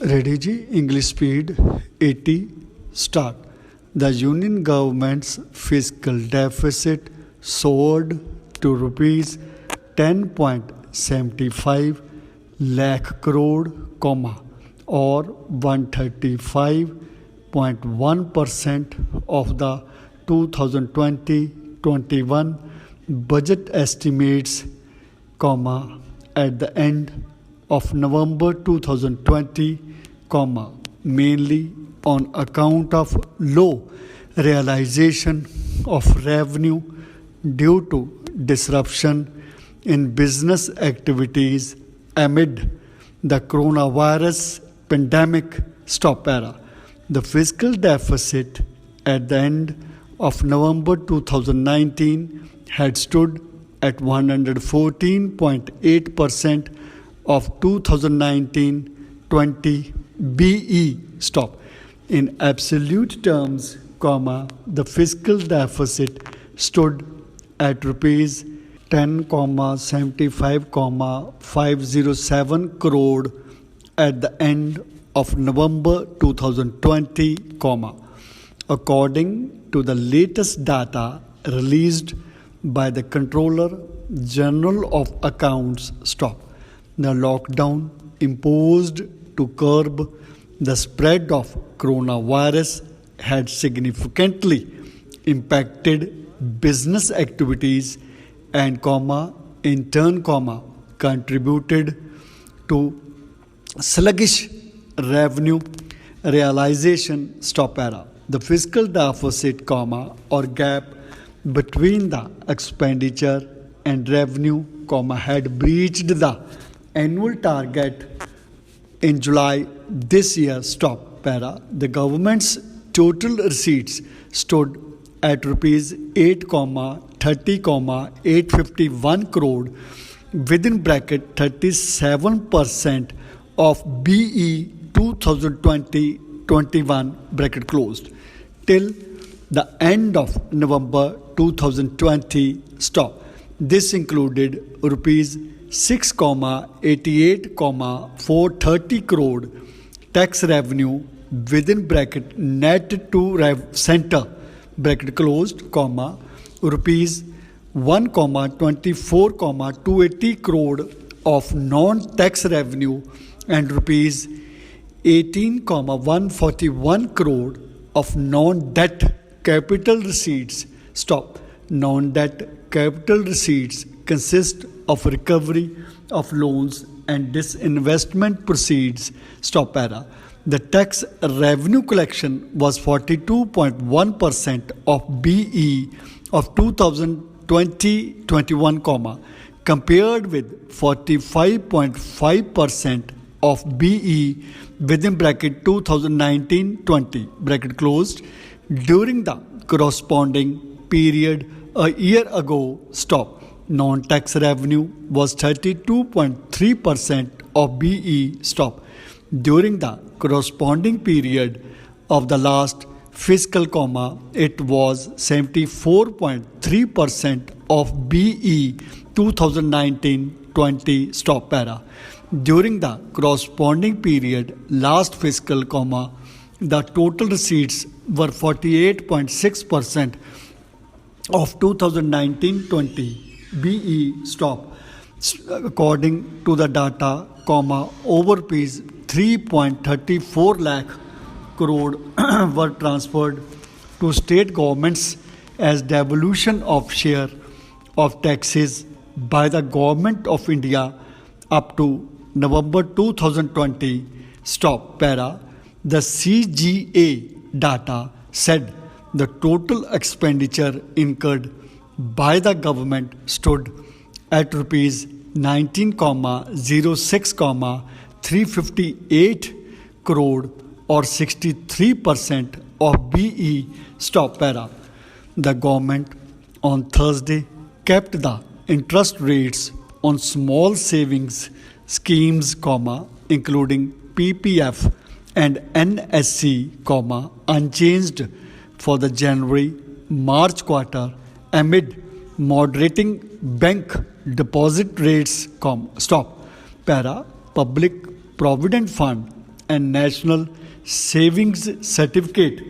Ready ji, English speed 80 start. The union government's fiscal deficit soared to rupees 10.75 lakh crore, or 135.1% of the 2020-21 budget estimates, at the end of November 2020, mainly on account of low realization of revenue due to disruption in business activities amid the coronavirus pandemic era. The fiscal deficit at the end of November 2019 had stood at 114.8% of 2019-20 BE. In absolute terms, the fiscal deficit stood at rupees 10,75,507 crore at the end of November 2020, according to the latest data released by the Controller General of Accounts. The lockdown imposed to curb the spread of coronavirus had significantly impacted business activities and, in turn, contributed to sluggish revenue realization. The fiscal deficit, or gap between the expenditure and revenue, had breached the annual target in July this year. The government's total receipts stood at rupees 8,30,851 crore, within bracket 37% of BE 2020-21 bracket closed, till the end of November 2020. This included rupees 6,88,430 crore tax revenue, within bracket net to center bracket closed, rupees 1,24,280 crore of non-tax revenue, and rupees 18,141 crore of non-debt capital receipts. Non-debt capital receipts consist of recovery of loans and disinvestment proceeds. The tax revenue collection was 42.1% of BE of 2020-21, compared with 45.5% of BE, within bracket 2019-20 bracket closed, during the corresponding period a year ago. Non-tax revenue was 32.3% of BE. During the corresponding period of the last fiscal, it was 74.3% of BE 2019-20. During the corresponding period last fiscal, the total receipts were 48.6% of 2019-20 BE. According to the data, over rupees 3.34 lakh crore were transferred to state governments as devolution of share of taxes by the Government of India up to November 2020. The CGA data said the total expenditure incurred by the government stood at rupees 19,06,358 crore, or 63% of BE. The government on Thursday kept the interest rates on small savings schemes, including PPF and NSC, unchanged for the January-March quarter amid moderating bank deposit rates. Public Provident Fund and National Savings Certificate